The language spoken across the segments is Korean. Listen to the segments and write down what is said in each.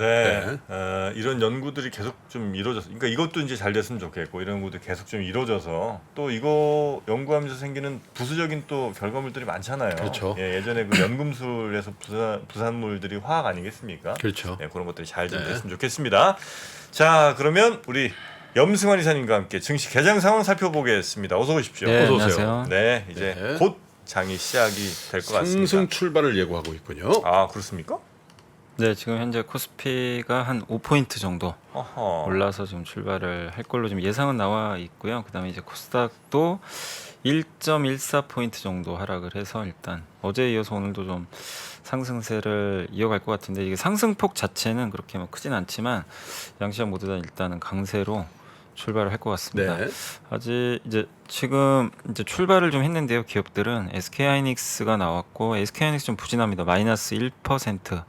네. 이런 연구들이 계속 좀 이루어져서, 그러니까 이것도 이제 잘 됐으면 좋겠고, 이런 연구들이 계속 좀 이루어져서 또 이거 연구하면서 생기는 부수적인 또 결과물들이 많잖아요. 그렇죠. 예전에 그 연금술에서 부산물들이 화학 아니겠습니까? 그렇죠. 네, 그런 것들이 잘 좀 네. 됐으면 좋겠습니다. 자, 그러면 우리 염승환 이사님과 함께 증시 개장 상황 살펴보겠습니다. 어서 오십시오. 네, 어서 오세요. 안녕하세요. 네, 이제 네. 곧 장이 시작이 될 것 같습니다. 상승 출발을 예고하고 있군요. 아, 그렇습니까? 네, 지금 현재 코스피가 한 5포인트 정도 어허. 올라서 지금 출발을 할 걸로 지금 예상은 나와 있고요. 그다음에 이제 코스닥도 1.14포인트 정도 하락을 해서 일단 어제에 이어서 오늘도 좀 상승세를 이어갈 것 같은데, 이게 상승폭 자체는 그렇게 뭐 크진 않지만 양시장 모두 다 일단은 강세로 출발을 할 것 같습니다. 네. 아직 이제 지금 이제 출발을 좀 했는데요. 기업들은 SK하이닉스가 나왔고, SK하이닉스 좀 부진합니다. 마이너스 1%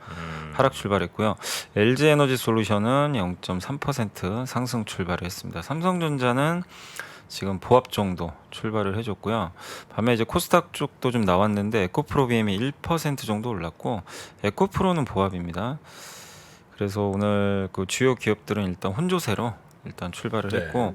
하락 출발했고요. LG에너지솔루션은 0.3% 상승 출발을 했습니다. 삼성전자는 지금 보합 정도 출발을 해줬고요. 밤에 이제 코스닥 쪽도 좀 나왔는데 에코프로비엠이 1% 정도 올랐고, 에코프로는 보합입니다. 그래서 오늘 그 주요 기업들은 일단 혼조세로 일단 출발을 네. 했고,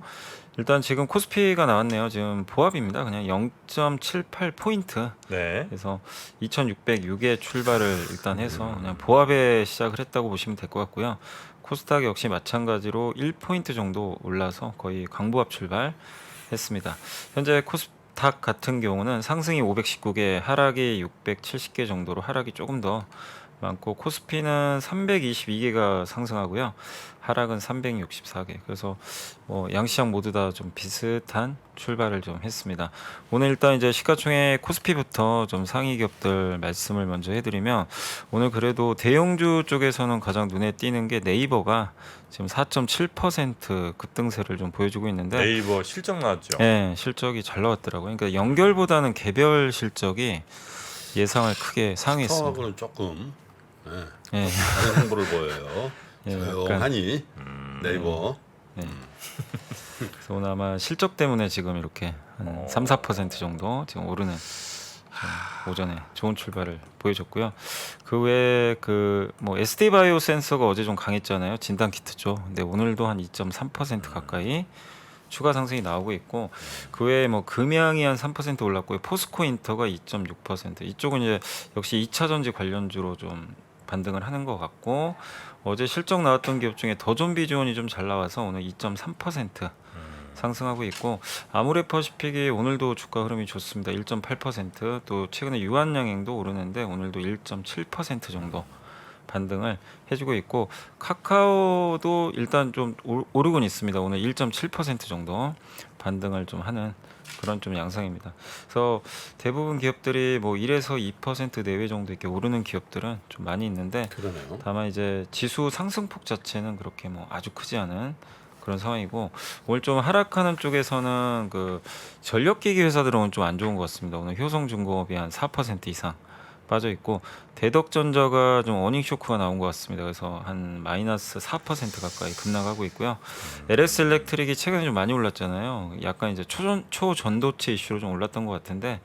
일단 지금 코스피가 나왔네요. 지금 보합입니다. 그냥 0.78포인트. 네. 그래서 2606에 출발을 일단 해서 그냥 보합에 시작을 했다고 보시면 될 것 같고요. 코스닥 역시 마찬가지로 1포인트 정도 올라서 거의 강보합 출발했습니다. 현재 코스닥 같은 경우는 상승이 519개, 하락이 670개 정도로 하락이 조금 더 많고, 코스피는 322개가 상승하고요. 하락은 364개. 그래서 뭐 양시장 모두 다 좀 비슷한 출발을 좀 했습니다. 오늘 일단 이제 시가총액 코스피부터 좀 상위 기업들 말씀을 먼저 해드리면, 오늘 그래도 대형주 쪽에서는 가장 눈에 띄는 게 네이버가 지금 4.7% 급등세를 좀 보여주고 있는데, 네이버 실적 나왔죠. 네, 실적이 잘 나왔더라고요. 그러니까 연결보다는 개별 실적이 예상을 크게 상회했습니다. 스타하고는 조금 예. 다른 행보를 보여요. 예, 조용하니 네이버. 그래서 오늘 아마 실적 때문에 지금 이렇게 한 3-4% 정도 지금 오르는 오전에 좋은 출발을 보여줬고요. 그 외에 그 뭐 SD 바이오 센서가 어제 좀 강했잖아요. 진단 키트 쪽. 근데 오늘도 한 2.3% 가까이 추가 상승이 나오고 있고, 그 외에 뭐 금양이 한 3% 올랐고요. 포스코 인터가 2.6%. 이쪽은 이제 역시 2차 전지 관련주로 좀 반등을 하는 것 같고, 어제 실적 나왔던 기업 중에 더존비주온이 좀 잘 나와서 오늘 2.3% 상승하고 있고, 아모레퍼시픽이 오늘도 주가 흐름이 좋습니다. 1.8%. 또 최근에 유한양행도 오르는데 오늘도 1.7% 정도 반등을 해주고 있고, 카카오도 일단 좀 오르곤 있습니다. 오늘 1.7% 정도 반등을 좀 하는 그런 좀 양상입니다. 그래서 대부분 기업들이 뭐 1에서 2% 내외 정도 이렇게 오르는 기업들은 좀 많이 있는데, 그러네요. 다만 이제 지수 상승폭 자체는 그렇게 뭐 아주 크지 않은 그런 상황이고, 오늘 좀 하락하는 쪽에서는 그 전력기기 회사들은 좀 안 좋은 것 같습니다. 오늘 효성중공업이 한 4% 이상 빠져 있고, 대덕전자가 좀 어닝 쇼크가 나온 것 같습니다. 그래서 한 마이너스 4% 가까이 급락하고 있고요. LS 일렉트릭이 최근에 좀 많이 올랐잖아요. 약간 이제 초전도체 이슈로 좀 올랐던 것 같은데,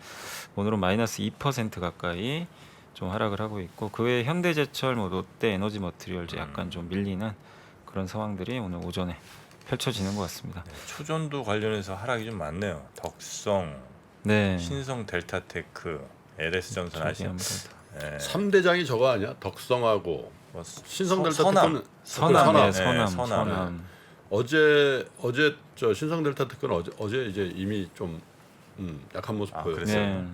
오늘은 마이너스 2% 가까이 좀 하락을 하고 있고, 그 외에 현대제철, 뭐 롯데 에너지 머티리얼즈 약간 좀 밀리는 그런 상황들이 오늘 오전에 펼쳐지는 것 같습니다. 초전도 관련해서 하락이 좀 많네요. 덕성, 네. 신성 델타테크, LS전선 아시죠? 네. 3대장이 저거 아니야? 덕성하고 뭐 신성델타테크는 선암, 네, 네, 선암. 어제 저 신성델타테크는 어제 이제 이미 좀 약한 모습 보여요. 그랬어요. 네.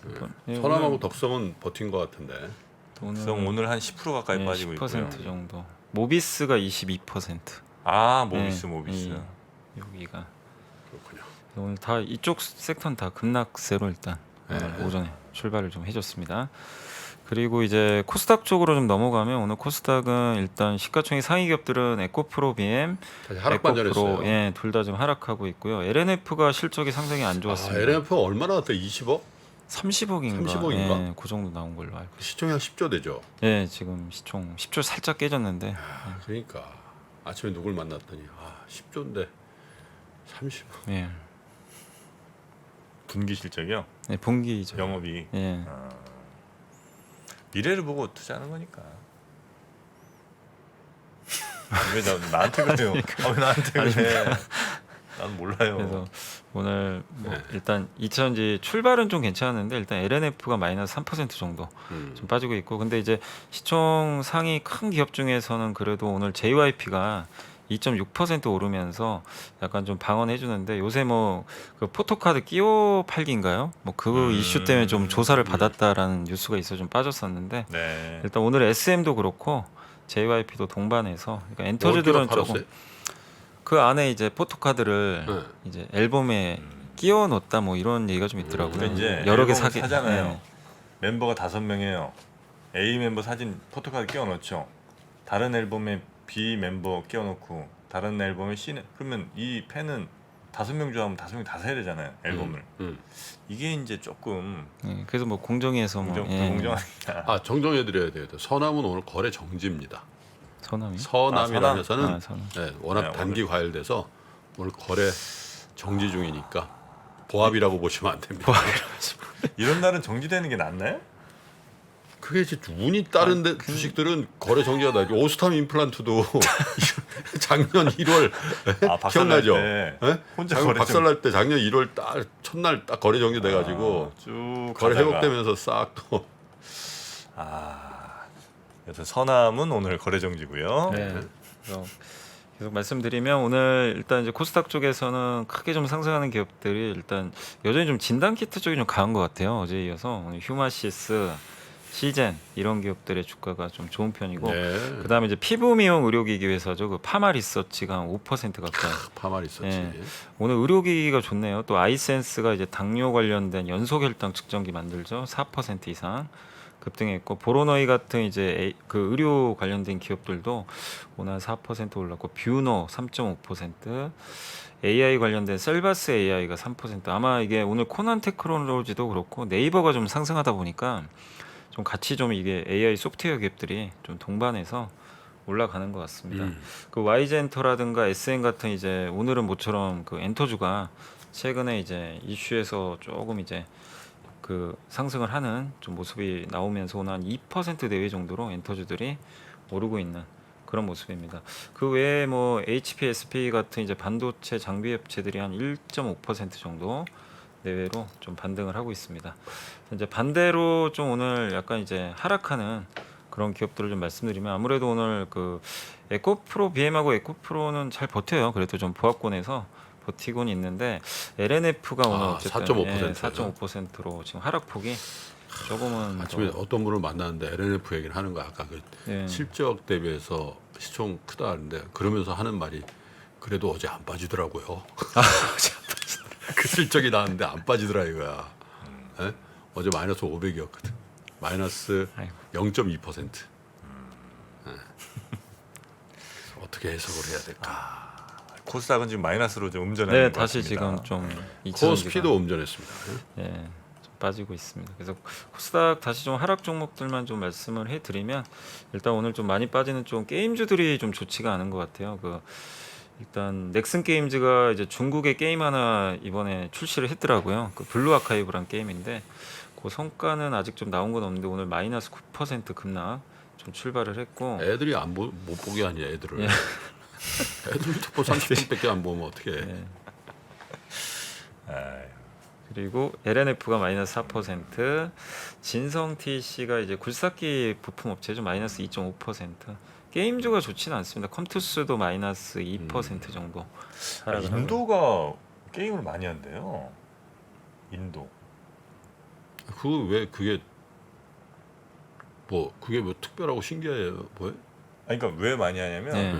네. 네, 선암하고 오늘 덕성은 버틴 것 같은데. 덕성 오늘 한 10% 가까이 네, 빠지고 10% 있고요. 정도. 모비스가 22%. 아, 모비스. 여기가 그렇군요. 오늘 다 이쪽 섹터는 다 급락세로 일단 오늘 오전에 출발을 좀 해줬습니다. 그리고 이제 코스닥 쪽으로 좀 넘어가면, 오늘 코스닥은 일단 시가총액 상위 기업들은 에코프로, BM, 다시 하락 반전했어요. 예, 둘 다 좀 하락하고 있고요. LNF가 실적이 상당히 안 좋았습니다. LNF 얼마나 나왔대? 20억? 30억인가? 30억인가? 예, 그 정도 나온 걸로 알고 있어요. 시총이 한 10조 되죠. 예, 지금 시총 10조 살짝 깨졌는데. 그러니까 아침에 누굴 만났더니 10조인데 30억. 예. 분기 실적이요. 네, 분기죠. 영업이 예. 미래를 보고 투자하는 거니까. 왜 나한테 그래요? 왜 나한테 그래? 난 몰라요. 그래서 오늘 뭐 네. 일단 2000지 출발은 좀 괜찮은데 일단 LNF가 마이너스 3% 정도 좀 빠지고 있고, 근데 이제 시총 상위 큰 기업 중에서는 그래도 오늘 JYP가 2.6% 오르면서 약간 좀 방어해 주는데, 요새 뭐 그 포토카드 끼워 팔기인가요? 뭐 그 이슈 때문에 좀 조사를 받았다라는 뉴스가 있어 좀 빠졌었는데, 네. 일단 오늘 SM도 그렇고 JYP도 동반해서, 그러니까 어디가 엔터주들은 조금 팔았어요? 그 안에 이제 포토카드를 네. 이제 앨범에 끼워 넣었다 뭐 이런 얘기가 좀 있더라고요. 근데 이제 여러 개 앨범을 사게 사잖아요. 네. 멤버가 5명이에요. A 멤버 사진 포토카드 끼워 넣죠. 다른 앨범에 B 멤버 끼워 넣고 다른 앨범에 C, 그러면 이 팬은 5명 좋아하면 5명 다 사야 되잖아요. 앨범을. 이게 이제 조금 네, 그래서 뭐 공정위에서 뭐 불공정하니까. 아 정정해드려야 돼요. 서남은 오늘 거래 정지입니다. 서남이 서남이라면서는 아, 서남. 네, 워낙 네, 단기 과열돼서 오늘 거래 정지 중이니까 보합이라고 보시면 안 됩니다. 이런 날은 정지되는 게 낫나요? 그게 이제 운이 따른 데 주식들은 거래 정지가 나죠. 오스탐 임플란트도 작년 1월 박살날 기억나죠? 때 예? 혼자 작년 거래 박살날 때 작년 1월 딱 첫날 딱 거래 정지돼가지고 쭉 거래 가다가. 회복되면서 싹 또 그래서 서남은 오늘 거래 정지고요. 네. 그래서 계속 말씀드리면 오늘 일단 이제 코스닥 쪽에서는 크게 좀 상승하는 기업들이 일단 여전히 좀 진단 키트 쪽이 좀 강한 것 같아요. 어제에 이어서 오늘 휴마시스, 시젠 이런 기업들의 주가가 좀 좋은 편이고, 네. 그다음에 이제 피부 미용 의료기기 회사죠. 그 파마 리서치가 한 5% 가까이. 파말 있었지. 예. 오늘 의료기기가 좋네요. 또 아이센스가 이제 당뇨 관련된 연소혈당 측정기 만들죠. 4% 이상 급등했고, 보로너이 같은 이제 그 의료 관련된 기업들도 오늘 4% 올랐고, 뷰노 3.5%, AI 관련된 셀바스 AI가 3%. 아마 이게 오늘 코난 테크놀로지도 그렇고 네이버가 좀 상승하다 보니까 좀 같이 좀 이게 AI 소프트웨어 기업들이 좀 동반해서 올라가는 것 같습니다. 그 YG엔터라든가 SN 같은 이제 오늘은 모처럼 그 엔터주가 최근에 이제 이슈에서 조금 이제 그 상승을 하는 좀 모습이 나오면서 오늘 한 2% 내외 정도로 엔터주들이 오르고 있는 그런 모습입니다. 그 외에 뭐 HPSP 같은 이제 반도체 장비 업체들이 한 1.5% 정도 내외로 좀 반등을 하고 있습니다. 이제 반대로 좀 오늘 약간 이제 하락하는 그런 기업들을 좀 말씀드리면, 아무래도 오늘 그 에코프로 BM하고 에코프로는 잘 버텨요. 그래도 좀 보합권에서 버티고는 있는데 LNF가 오늘 어쨌든 4.5%로 지금 하락폭이 조금은 아침에 더, 어떤 분을 만났는데 LNF 얘기를 하는 거 아까 그 예. 실적 대비해서 시총 크다 하는데 그러면서 하는 말이 그래도 어제 안 빠지더라고요. 그 실적이 나왔는데 안 빠지더라 이거야. 예? 어제 마이너스 500이었거든. 마이너스 아이고. 0.2%. 예. 어떻게 해석을 해야 될까? 코스닥은 지금 마이너스로 좀 음전하는 네, 것 다시 같습니다. 지금 좀 코스피도 음전했습니다. 예? 예, 좀 빠지고 있습니다. 그래서 코스닥 다시 좀 하락 종목들만 좀 말씀을 해드리면, 일단 오늘 좀 많이 빠지는 좀 게임주들이 좀 좋지가 않은 것 같아요. 그 일단 넥슨 게임즈가 이제 중국의 게임 하나 이번에 출시를 했더라고요. 그 블루 아카이브란 게임인데 그 성과는 아직 좀 나온 건 없는데 오늘 마이너스 9% 급락 좀 출발을 했고, 애들이 못 보게 하냐 애들을. 예. 애들 유튜브 30분밖에 안 보면 어떻게 해. 예. 아유, 그리고 LNF가 마이너스 4%, 진성 TC가 이제 굴삭기 부품 업체죠. 마이너스 2.5%. 게임주가 좋지는 않습니다. 컴투스도 마이너스 2% 정도. 하락을 하고요. 인도가 게임을 많이 한대요. 인도. 그 왜 그게 뭐 특별하고 신기해요 뭐예요? 아니, 그러니까 왜 많이 하냐면 네.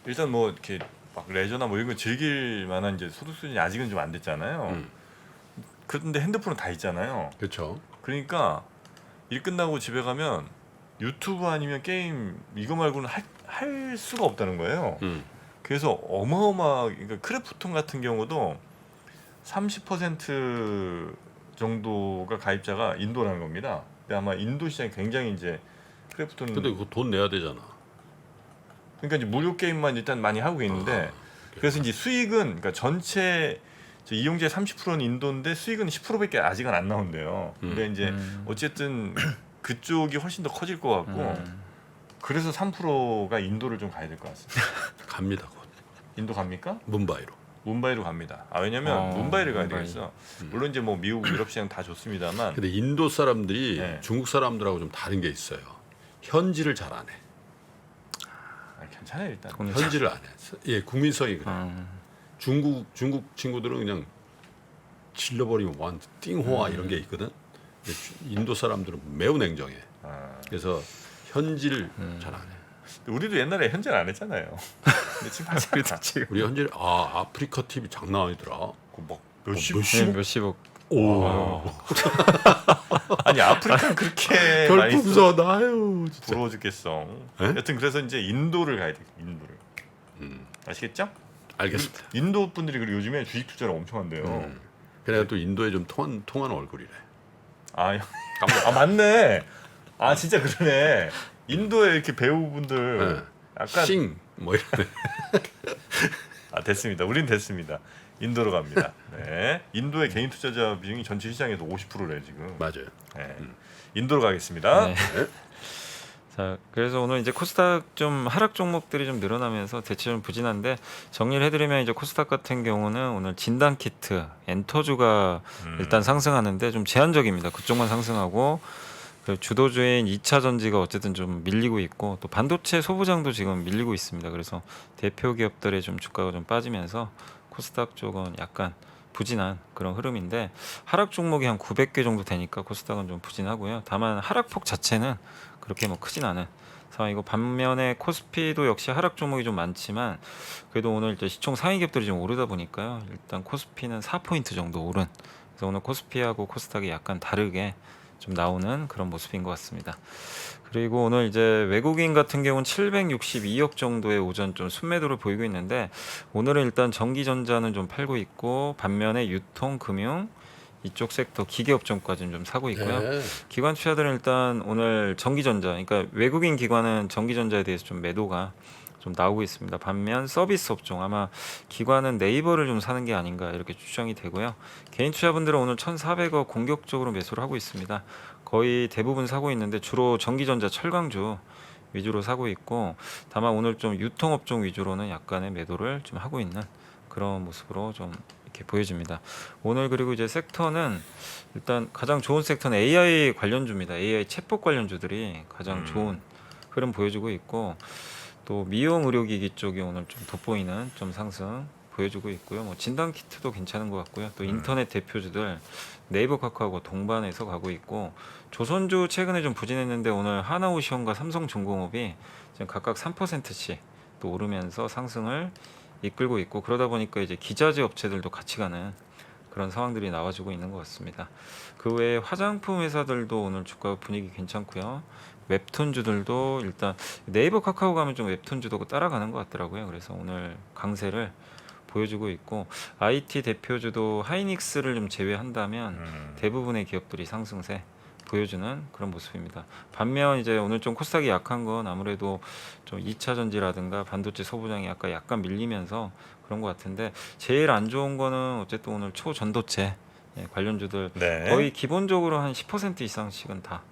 일단 뭐 이렇게 막 레저나 뭐 이런 거 즐길 만한 이제 소득 수준이 아직은 좀 안 됐잖아요. 그런데 핸드폰은 다 있잖아요. 그렇죠. 그러니까 일 끝나고 집에 가면 유튜브 아니면 게임 이거 말고는 할 수가 없다는 거예요. 그래서 그러니까 크래프톤 같은 경우도 30% 정도가 가입자가 인도라는 겁니다. 근데 아마 인도 시장이 굉장히 이제 크래프톤 근데 그거 돈 내야 되잖아. 그러니까 이제 무료 게임만 일단 많이 하고 있는데 그래서 이제 수익은 그러니까 전체 이용자의 30%는 인도인데 수익은 10%밖에 아직은 안 나온대요. 근데 이제 어쨌든 그쪽이 훨씬 더 커질 것 같고 그래서 3%가 인도를 좀 가야 될 것 같습니다. 갑니다. 곧. 인도 갑니까? 뭄바이로. 뭄바이로 갑니다. 왜냐면 뭄바이를 가야 뭄바이. 되겠어. 물론 이제 뭐 미국, 유럽 시장 다 좋습니다만 근데 인도 사람들이 네. 중국 사람들하고 좀 다른 게 있어요. 현지를 잘 안 해. 괜찮아요 일단. 돈이 현지를 안 해. 예, 국민성이 그래. 음, 중국 친구들은 그냥 질러버리면 완 띵호아 이런 게 있거든. 근데 인도 사람들은 매우 냉정해. 아, 그래서 현지를 잘 안 해. 우리도 옛날에 현질 안 했잖아요. 근데 지금 하잖아. 지금 우리 현지 아프리카 TV 장난 아니더라. 막 몇십 몇십 몇십억. 오. 아니 아프리카 그렇게 많이 별풍선 나요. 진짜. 부러워 죽겠어. 에? 여튼 그래서 이제 인도를 가야 돼. 인도를. 음, 아시겠죠? 알겠습니다. 인도 분들이 그리고 요즘에 주식 투자를 엄청 한대요. 그래 또 인도에 좀 통한 얼굴이래. 아 맞네. 아 진짜 그러네. 인도에 이렇게 배우분들 네. 약간 싱뭐 이런. 됐습니다. 우린 됐습니다. 인도로 갑니다. 네. 인도의 개인 투자자 비중이 전체 시장에서 50%래 지금. 맞아요. 네. 인도로 가겠습니다. 네. 자, 그래서 오늘 이제 코스닥 좀 하락 종목들이 좀 늘어나면서 대체 좀 부진한데 정리를 해드리면 이제 코스닥 같은 경우는 오늘 진단 키트, 엔터주가 일단 상승하는데 좀 제한적입니다. 그쪽만 상승하고 그리고 주도주인 2차 전지가 어쨌든 좀 밀리고 있고 또 반도체 소부장도 지금 밀리고 있습니다. 그래서 대표 기업들의 좀 주가가 좀 빠지면서 코스닥 쪽은 약간 부진한 그런 흐름인데 하락 종목이 한 900개 정도 되니까 코스닥은 좀 부진하고요. 다만 하락폭 자체는 그렇게 뭐 크진 않은 상황이고 반면에 코스피도 역시 하락 종목이 좀 많지만 그래도 오늘 이제 시총 상위 기업들이 좀 오르다 보니까요. 일단 코스피는 4포인트 정도 오른. 그래서 오늘 코스피하고 코스닥이 약간 다르게 좀 나오는 그런 모습인 것 같습니다. 그리고 오늘 이제 외국인 같은 경우는 762억 정도의 오전 좀 순매도를 보이고 있는데 오늘은 일단 전기전자는 좀 팔고 있고 반면에 유통, 금융 이쪽 섹터 기계업종까지는 좀 사고 있고요. 네. 기관 투자들은 일단 오늘 전기전자, 그러니까 외국인 기관은 전기전자에 대해서 좀 매도가 좀 나오고 있습니다. 반면 서비스 업종 아마 기관은 네이버를 좀 사는 게 아닌가 이렇게 추정이 되고요. 개인 투자분들은 오늘 1,400억 공격적으로 매수를 하고 있습니다. 거의 대부분 사고 있는데 주로 전기전자, 철강주 위주로 사고 있고 다만 오늘 좀 유통업종 위주로는 약간의 매도를 좀 하고 있는 그런 모습으로 좀 이렇게 보여집니다. 오늘 그리고 이제 섹터는 일단 가장 좋은 섹터는 AI 관련주입니다. AI 챗봇 관련주들이 가장 좋은 흐름 보여주고 있고 또 미용 의료기기 쪽이 오늘 좀 돋보이는 좀 상승 보여주고 있고요. 뭐 진단 키트도 괜찮은 것 같고요. 또 인터넷 대표주들 네이버 카카오가 동반해서 가고 있고 조선주 최근에 좀 부진했는데 오늘 하나오션과 삼성중공업이 지금 각각 3%씩 또 오르면서 상승을 이끌고 있고 그러다 보니까 이제 기자재 업체들도 같이 가는 그런 상황들이 나와주고 있는 것 같습니다. 그 외에 화장품 회사들도 오늘 주가 분위기 괜찮고요. 웹툰주들도 일단 네이버 카카오 가면 좀 웹툰주도 따라가는 것 같더라고요. 그래서 오늘 강세를 보여주고 있고 IT 대표주도 하이닉스를 좀 제외한다면 대부분의 기업들이 상승세 보여주는 그런 모습입니다. 반면 이제 오늘 좀 코스닥이 약한 건 아무래도 좀 2차 전지라든가 반도체 소부장이 약간 밀리면서 그런 것 같은데 제일 안 좋은 거는 어쨌든 오늘 초전도체 관련주들 네. 거의 기본적으로 한 10% 이상씩은 다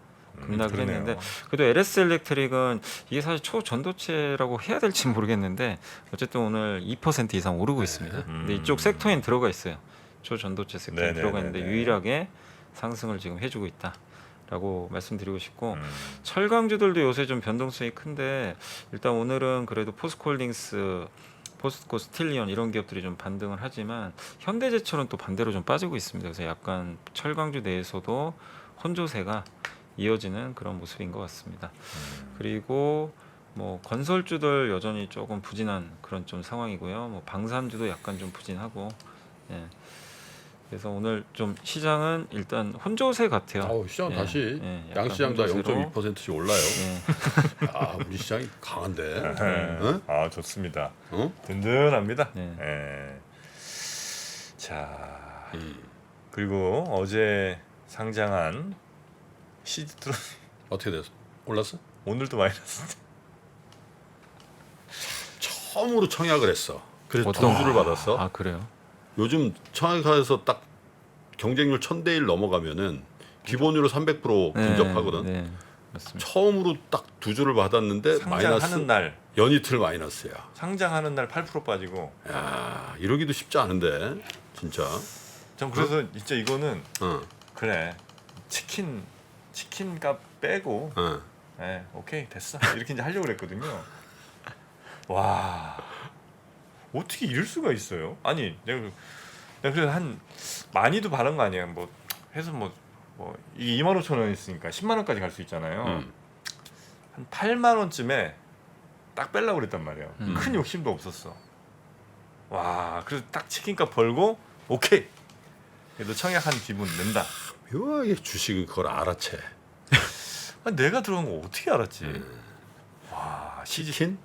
급락을 그러네요. 했는데 그래도 LS 일렉트릭은 이게 사실 초전도체라고 해야 될지 모르겠는데 어쨌든 오늘 2% 이상 오르고 있습니다. 근데 이쪽 섹터엔 들어가 있어요. 초전도체 섹터에 들어가 있는데 유일하게 상승을 지금 해주고 있다라고 말씀드리고 싶고 철강주들도 요새 좀 변동성이 큰데 일단 오늘은 그래도 포스코홀딩스 포스코 스틸리온 이런 기업들이 좀 반등을 하지만 현대제철은 또 반대로 좀 빠지고 있습니다. 그래서 약간 철강주 내에서도 혼조세가 이어지는 그런 모습인 것 같습니다. 그리고 뭐 건설주들 여전히 조금 부진한 그런 좀 상황이고요. 뭐 방산주도 약간 좀 부진하고, 예. 그래서 오늘 좀 시장은 일단 혼조세 같아요. 시장 예, 다시 예, 약간 양시장도 혼조세로. 0.2%씩 올라요. 예. 우리 시장이 강한데. 네. 좋습니다. 어? 든든합니다. 네. 예. 자 그리고 어제 상장한 시드트론 어떻게 됐어? 올랐어? 오늘도 마이너스. 처음으로 청약을 했어. 그래서 어떤- 점수를 받았어. 아 그래요? 요즘 청약에서 딱 경쟁률 1000대 1 넘어가면은 기본으로 300% 근접하거든. 네. 맞습니다. 처음으로 딱 두 주를 받았는데 마이너스 상장하는 날 연이틀 마이너스야. 상장하는 날 8% 빠지고. 야, 이러기도 쉽지 않은데 진짜. 전 그래서 진짜 이거는 어, 그래 치킨 값 빼고 어. 오케이 됐어 이렇게 이제 하려고 그랬거든요. 와 어떻게 이럴 수가 있어요? 아니 내가 그래서 한 많이도 바른 거 아니야? 뭐 해서 뭐 이게 25,000원 있으니까 10만 원까지 갈 수 있잖아요. 한 8만 원쯤에 딱 빼려고 그랬단 말이에요. 큰 욕심도 없었어. 와 그래서 딱 치킨값 벌고 오케이 그래도 청약한 기분 낸다. 묘하게 주식은 그걸 알아채. 아니, 내가 들어간 거 어떻게 알았지? 와 치킨?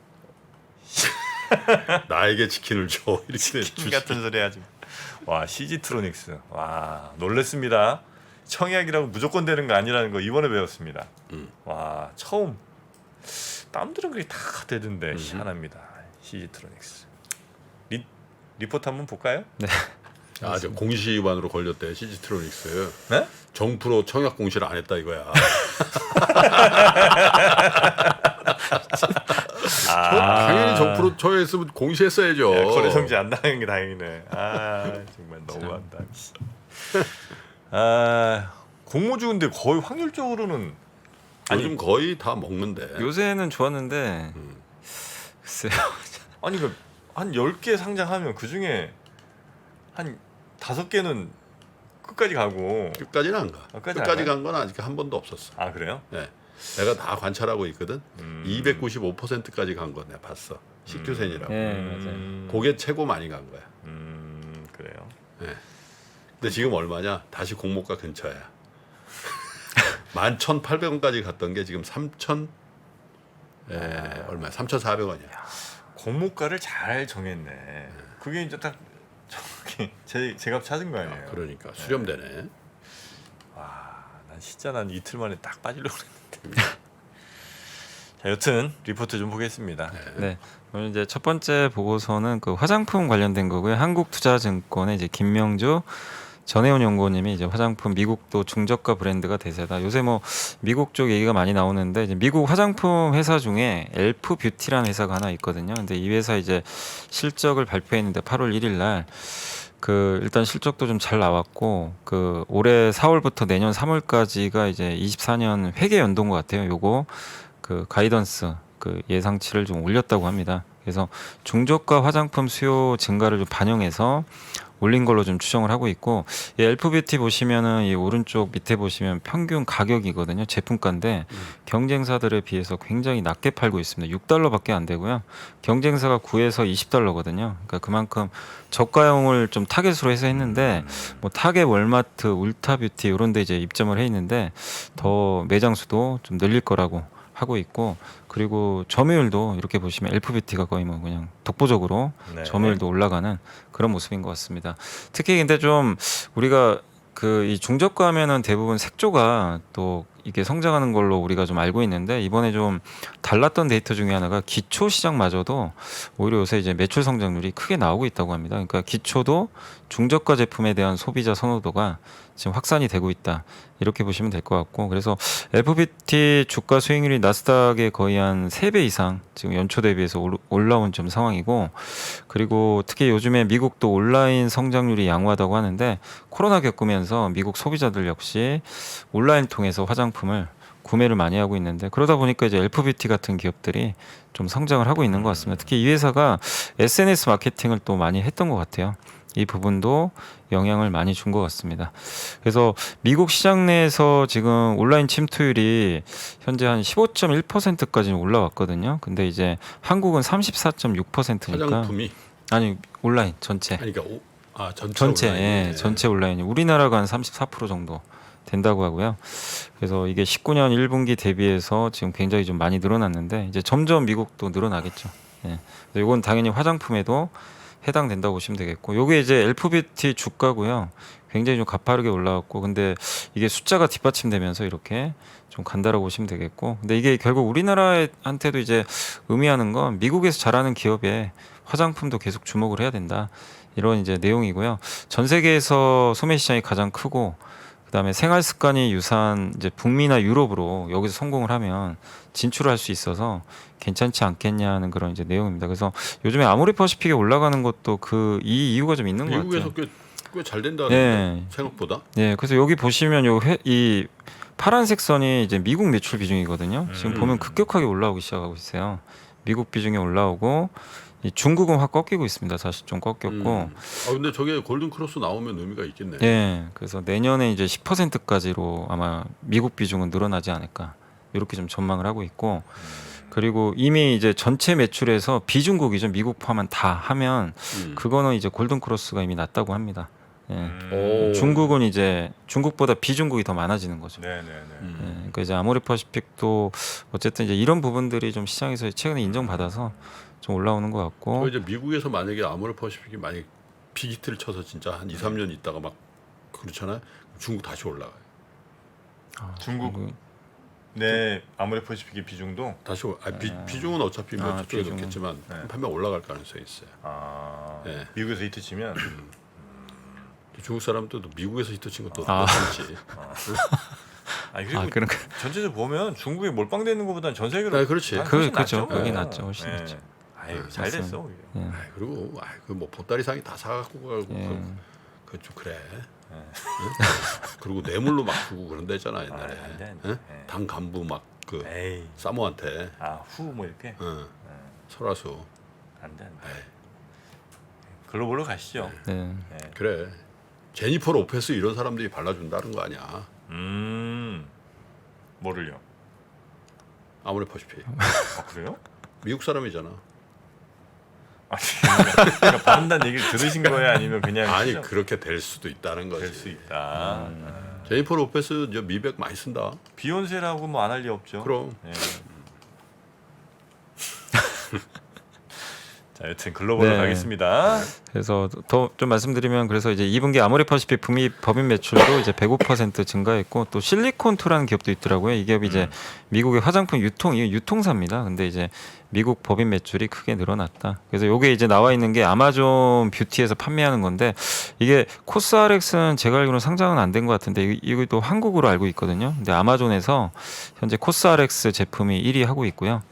나에게 치킨을 줘 이렇게 치킨 같은 소리 하지. 와 CG트로닉스 와 놀랬습니다. 청약이라고 무조건 되는 거 아니라는 거 이번에 배웠습니다. 와 처음 남들은 그게 다 되던데 희한합니다. CG트로닉스 리포트 한번 볼까요? 아, 저 공시 위반으로 걸렸대 CG트로닉스. 네? 정프로 청약 공시를 안 했다 이거야. 당연히 정프로 처했으면 공시했어야죠. 거래 성지 안 당한 게 다행이네. 아 정말 너무한다. 아 공모주 근데 거의 확률적으로는 요즘 거의 다 먹는데. 요새는 좋았는데 글쎄요. 아니 그한 10개 상장하면 그 중에 한 5개는 끝까지 가고 끝까지는 안 가. 끝까지 끝까지 안 간 건 아직 한 번도 없었어. 아 그래요? 네. 내가 다 관찰하고 있거든. 295%까지 간 거 내가 봤어. 식주센이라고. 네, 맞아요. 그게 최고 많이 간 거야. 그래요. 네. 근데 지금 얼마냐? 다시 공모가 근처야. 11,800원까지 갔던 게 지금 3,000 얼마야? 3,400원이야. 공모가를 잘 정했네. 그게 이제 딱 저기 제값 찾은 거 아니에요? 그러니까 수렴되네. 와, 난 진짜 난 이틀 만에 딱 빠지려고 그랬는데. 자, 여튼 리포트 좀 보겠습니다. 네. 오늘 이제 첫 번째 보고서는 그 화장품 관련된 거고요. 한국투자증권의 이제 김명주 전혜원 연구원님이 이제 화장품 미국도 중저가 브랜드가 대세다. 요새 뭐 미국 쪽 얘기가 많이 나오는데 이제 미국 화장품 회사 중에 엘프 뷰티라는 회사가 하나 있거든요. 근데 이 회사 이제 실적을 발표했는데 8월 1일 날 그 일단 실적도 좀 잘 나왔고 그 올해 4월부터 내년 3월까지가 이제 24년 회계 연도인 것 같아요. 요거 그 가이던스 그 예상치를 좀 올렸다고 합니다. 그래서 중저가 화장품 수요 증가를 좀 반영해서 올린 걸로 좀 추정을 하고 있고 이 엘프뷰티 보시면은 이 오른쪽 밑에 보시면 평균 가격이거든요. 제품가인데 경쟁사들에 비해서 굉장히 낮게 팔고 있습니다. 6달러밖에 안 되고요. 경쟁사가 9에서 20달러거든요. 그러니까 그만큼 저가형을 좀 타겟으로 해서 했는데 뭐 타겟, 월마트, 울타뷰티 이런 데 이제 입점을 해 있는데 더 매장 수도 좀 늘릴 거라고 하고 있고 그리고 점유율도 이렇게 보시면 엘프뷰티가 거의 뭐 그냥 독보적으로 네. 점유율도 올라가는 그런 모습인 것 같습니다. 특히 근데 좀 우리가 그 이 중저가 하면은 대부분 색조가 또 이게 성장하는 걸로 우리가 좀 알고 있는데 이번에 좀 달랐던 데이터 중에 하나가 기초 시장마저도 오히려 요새 이제 매출 성장률이 크게 나오고 있다고 합니다. 그러니까 기초도 중저가 제품에 대한 소비자 선호도가 지금 확산이 되고 있다. 이렇게 보시면 될 것 같고 그래서 FBT 주가 수익률이 나스닥의 거의 한 3배 이상 지금 연초 대비해서 올라온 좀 상황이고 그리고 특히 요즘에 미국도 온라인 성장률이 양호하다고 하는데 코로나 겪으면서 미국 소비자들 역시 온라인 통해서 화장품을 구매를 많이 하고 있는데 그러다 보니까 이제 엘프뷰티 같은 기업들이 좀 성장을 하고 있는 것 같습니다. 특히 이 회사가 SNS 마케팅을 또 많이 했던 것 같아요. 이 부분도 영향을 많이 준 것 같습니다. 그래서 미국 시장 내에서 지금 온라인 침투율이 현재 한 15.1%까지 올라왔거든요. 근데 이제 한국은 34.6%니까 화장품이 아니 온라인 전체 아니, 그러니까 전체 온라인. 예, 전체 온라인이 우리나라가 한 34% 정도 된다고 하고요. 그래서 이게 19년 1분기 대비해서 지금 굉장히 좀 많이 늘어났는데 이제 점점 미국도 늘어나겠죠. 예. 이건 당연히 화장품에도 해당된다고 보시면 되겠고 요게 이제 엘프뷰티 주가고요. 굉장히 좀 가파르게 올라왔고 근데 이게 숫자가 뒷받침되면서 이렇게 좀 간다라고 보시면 되겠고 근데 이게 결국 우리나라한테도 이제 의미하는 건 미국에서 잘하는 기업에 화장품도 계속 주목을 해야 된다. 이런 이제 내용이고요. 전 세계에서 소매 시장이 가장 크고 그다음에 생활 습관이 유사한 이제 북미나 유럽으로 여기서 성공을 하면 진출할 수 있어서 괜찮지 않겠냐는 그런 이제 내용입니다. 그래서 요즘에 아모레퍼시픽에 올라가는 것도 그 이 이유가 좀 있는 것 같아요. 미국에서 꽤 잘 된다는데 네. 생각보다. 네, 그래서 여기 보시면 이 파란색 선이 이제 미국 매출 비중이거든요. 지금 보면 급격하게 올라오기 시작하고 있어요. 미국 비중이 올라오고 이 중국은 확 꺾이고 있습니다. 사실 좀 꺾였고. 근데 저게 골든 크로스 나오면 의미가 있겠네. 예. 그래서 내년에 이제 10%까지로 아마 미국 비중은 늘어나지 않을까. 이렇게 좀 전망을 하고 있고. 그리고 이미 이제 전체 매출에서 비중국이죠. 미국 포함한 다 하면 그거는 이제 골든 크로스가 이미 낮다고 합니다. 예. 오. 중국은 이제 중국보다 비중국이 더 많아지는 거죠. 네네네. 예, 그러니까 이제 아모레퍼시픽도 어쨌든 이제 이런 부분들이 좀 시장에서 최근에 인정받아서 좀 올라오는 것 같고. 그 이제 미국에서 만약에 아모레퍼시픽이 만약 빅히트를 쳐서 진짜 한 2, 3년 있다가 막 그렇잖아요. 중국 다시 올라가요. 중국 네 아모레퍼시픽의 비중도 비중은 어차피 뭐 저쪽에 비중은. 놓겠지만 네. 판매 올라갈 가능성이 있어요. 네. 미국에서 히트 치면 중국 사람들도 미국에서 히트 친 것도 아. 괜찮지. 그리고 그런 거. 전체적으로 보면 중국에 몰빵되어 있는 것보다는 전 세계로 네, 그렇지. 훨씬 그렇죠. 낫죠. 그게 낫죠. 훨씬 낫죠. 잘 맞습니다. 됐어. 오히려. 예. 그리고 그뭐 보따리상이 다 사갖고 가고 예. 그좀 그래. 응? 그리고 뇌물로 막 주고 그런 데잖아 옛날에. 안 돼, 안 돼. 응? 예. 당 간부 막 그 에이. 사모한테 후 뭐 이렇게 설화수. 안 돼. 안 돼. 글로벌로 가시죠. 네. 예. 그래. 제니퍼 로페스 이런 사람들이 발라준다는 거 아니야. 뭐를요? 아모레퍼시픽. 그래요? 미국 사람이잖아. 그러니까 바른다는 얘기를 들으신 거예요? 아니면 그냥 아니 시청- 그렇게 될 수도 있다는 거지. 될 수 있다. 제니퍼 로페스 저 미백 많이 쓴다. 비욘세라고 뭐 안 할 리 없죠. 그럼. 예. 자, 여튼 글로벌로 네. 가겠습니다. 그래서 더 좀 말씀드리면 그래서 이제 2분기 아모레퍼시픽 북미 법인 매출도 이제 105% 증가했고 또 실리콘2라는 기업도 있더라고요. 이 기업이 이제 미국의 화장품 유통사입니다. 근데 이제 미국 법인 매출이 크게 늘어났다. 그래서 요게 이제 나와 있는 게 아마존 뷰티에서 판매하는 건데 이게 코스RX는 제가 알기로는 상장은 안 된 것 같은데 이것도 한국으로 알고 있거든요. 근데 아마존에서 현재 코스RX 제품이 1위 하고 있고요.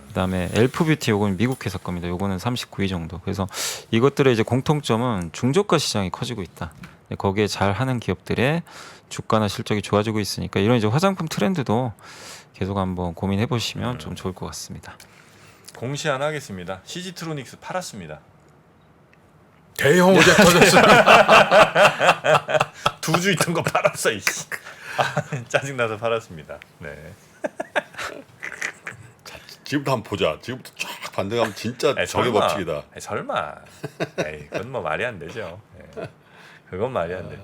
그다음에 엘프 뷰티 요거는 미국 회사 겁니다. 요거는 39위 정도. 그래서 이것들의 이제 공통점은 중저가 시장이 커지고 있다. 거기에 잘 하는 기업들의 주가나 실적이 좋아지고 있으니까 이런 이제 화장품 트렌드도 계속 한번 고민해 보시면 좀 좋을 것 같습니다. 공시 하나 하겠습니다. CG트로닉스 팔았습니다. 대형 어제 터졌어. 2주 있던 거 팔았어. 이씨. 짜증나서 팔았습니다. 네. 지금부터 한번 보자. 지금부터 쫙 반등하면 진짜 에이, 정의 설마. 법칙이다. 에이, 설마. 에이, 그건 뭐 말이 안 되죠. 예. 그건 말이 안 돼.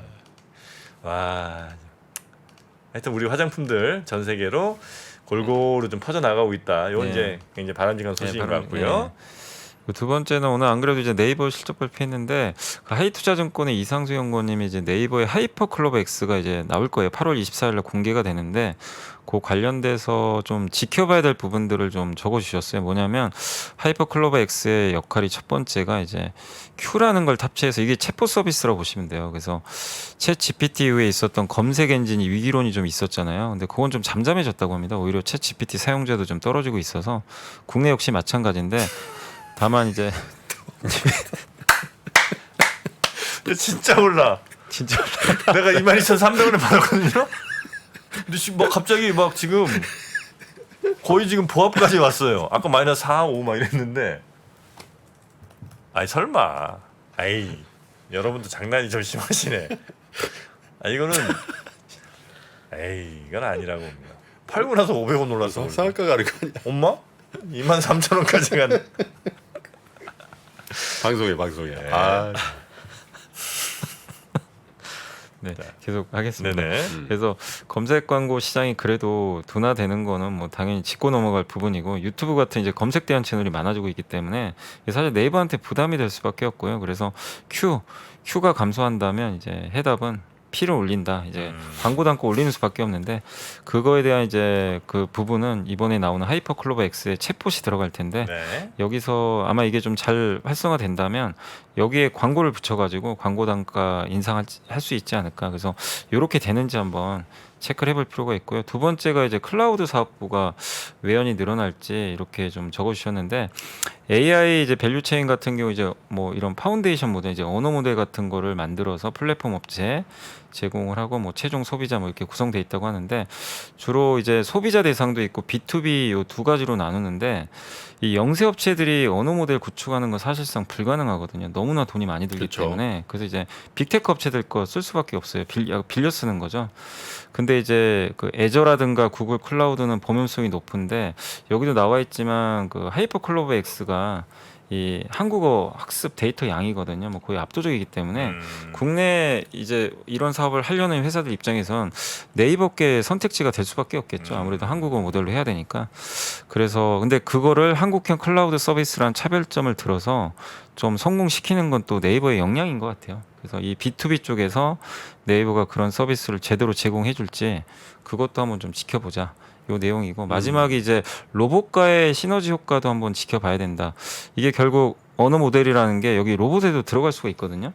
와. 하여튼 우리 화장품들 전 세계로 골고루 좀 퍼져 나가고 있다. 이건 네. 이제 굉장히 바람직한 소식인 것 바로- 같고요. 두 번째는 오늘 안 그래도 이제 네이버 실적 발표했는데 그 하이투자증권의 이상수 연구원님이 이제 네이버의 하이퍼클로버 X가 이제 나올 거예요. 8월 24일에 공개가 되는데 그 관련돼서 좀 지켜봐야 될 부분들을 좀 적어주셨어요. 뭐냐면 하이퍼클로버 X의 역할이 첫 번째가 이제 Q라는 걸 탑재해서 이게 챗봇 서비스라고 보시면 돼요. 그래서 챗 GPT 이후에 있었던 검색 엔진이 위기론이 좀 있었잖아요. 근데 그건 좀 잠잠해졌다고 합니다. 오히려 챗 GPT 사용자도 좀 떨어지고 있어서 국내 역시 마찬가지인데 다만 이제 진짜 몰라. 진짜 내가 22,300원에 받았거든요. 근데 지금 막 갑자기 막 지금 거의 지금 보합까지 왔어요. 아까 마이너스 4, 5 막 이랬는데. 아이 설마. 아이 여러분도 장난이 좀 심하시네. 이거는 이건 아니라고 봅니다. 팔고 나서 500원 올랐어. 상한가가 아닌 거 아니야? 엄마? 23,000원까지 간. 방송에. 네. 네, 계속 하겠습니다. 네네. 그래서 검색 광고 시장이 그래도 둔화되는 거는 뭐 당연히 짚고 넘어갈 부분이고 유튜브 같은 이제 검색 대한 채널이 많아지고 있기 때문에 사실 네이버한테 부담이 될 수밖에 없고요. 그래서 Q가 감소한다면 이제 해답은 P를 올린다. 이제 광고 단가 올리는 수밖에 없는데 그거에 대한 이제 그 부분은 이번에 나오는 하이퍼클로버 X의 챗봇이 들어갈 텐데 네. 여기서 아마 이게 좀 잘 활성화된다면 여기에 광고를 붙여가지고 광고 단가 인상할 수 있지 않을까. 그래서 이렇게 되는지 한번 체크를 해볼 필요가 있고요. 두 번째가 이제 클라우드 사업부가 외연이 늘어날지 이렇게 좀 적어주셨는데 AI 이제 밸류체인 같은 경우 이제 뭐 이런 파운데이션 모델 이제 언어 모델 같은 거를 만들어서 플랫폼 업체에 제공을 하고 뭐 최종 소비자 뭐 이렇게 구성돼 있다고 하는데 주로 이제 소비자 대상도 있고 B2B 요 두 가지로 나누는데 이 영세 업체들이 언어 모델 구축하는 건 사실상 불가능하거든요. 너무나 돈이 많이 들기 그쵸. 때문에 그래서 이제 빅테크 업체들 거 쓸 수밖에 없어요. 빌려 쓰는 거죠. 근데 이제 그 애저라든가 구글 클라우드는 범용성이 높은데 여기도 나와 있지만 그 하이퍼클로버 X가 이 한국어 학습 데이터 양이거든요. 뭐 거의 압도적이기 때문에 국내 이제 이런 사업을 하려는 회사들 입장에선 네이버계 선택지가 될 수밖에 없겠죠. 아무래도 한국어 모델로 해야 되니까. 그래서 근데 그거를 한국형 클라우드 서비스란 차별점을 들어서 좀 성공시키는 건 또 네이버의 역량인 것 같아요. 그래서 이 B2B 쪽에서 네이버가 그런 서비스를 제대로 제공해 줄지 그것도 한번 좀 지켜보자. 요 내용이고 마지막에 이제 로봇과의 시너지 효과도 한번 지켜봐야 된다. 이게 결국 언어 모델이라는 게 여기 로봇에도 들어갈 수가 있거든요.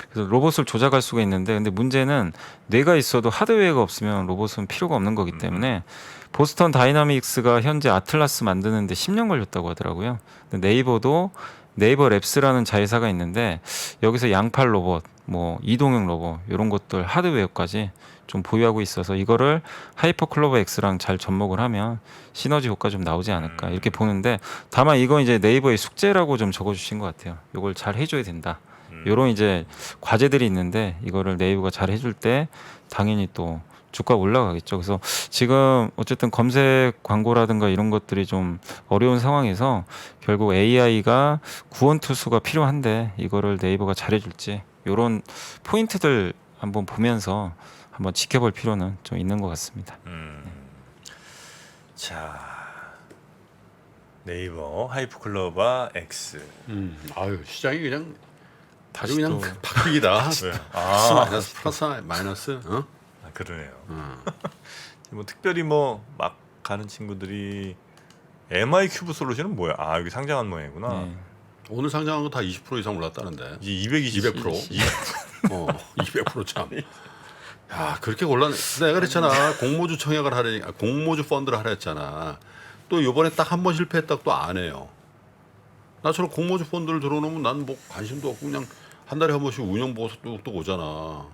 그래서 로봇을 조작할 수가 있는데 근데 문제는 뇌가 있어도 하드웨어가 없으면 로봇은 필요가 없는 거기 때문에 보스턴 다이나믹스가 현재 아틀라스 만드는데 10년 걸렸다고 하더라고요. 근데 네이버도 네이버 랩스라는 자회사가 있는데 여기서 양팔 로봇, 뭐 이동형 로봇 이런 것들 하드웨어까지 좀 보유하고 있어서 이거를 하이퍼클로버 X랑 잘 접목을 하면 시너지 효과 좀 나오지 않을까 이렇게 보는데 다만 이건 이제 네이버의 숙제라고 좀 적어주신 것 같아요. 이걸 잘 해줘야 된다. 이런 이제 과제들이 있는데 이거를 네이버가 잘 해줄 때 당연히 또 주가가 올라가겠죠. 그래서 지금 어쨌든 검색 광고라든가 이런 것들이 좀 어려운 상황에서 결국 AI가 구원투수가 필요한데 이거를 네이버가 잘해줄지 이런 포인트들 한번 보면서 한번 지켜볼 필요는 좀 있는 것 같습니다. 자, 네이버 하이퍼클로버 X. 아유 시장이 그냥 아주 다시 그냥 또 박빙이다. 왜? 플러스 마이너스 플러스 마이너스. 어? 아, 그러네요. 뭐 특별히 뭐 막 가는 친구들이 MI 큐브 솔루션은 뭐야? 아, 여기 상장한 모양이구나. 네. 오늘 상장한 거 다 20% 이상 올랐다는데. 이제 220. 200%. 200% 참. 야 그렇게 곤란해. 내가 그랬잖아. 공모주 청약을 하려니까 공모주 펀드를 하려 했잖아. 또 이번에 딱 한 번 실패했다고 또 안 해요. 나처럼 공모주 펀드를 들어놓으면 난 뭐 관심도 없고 그냥 한 달에 한 번씩 운영 보고서 뚝뚝 오잖아.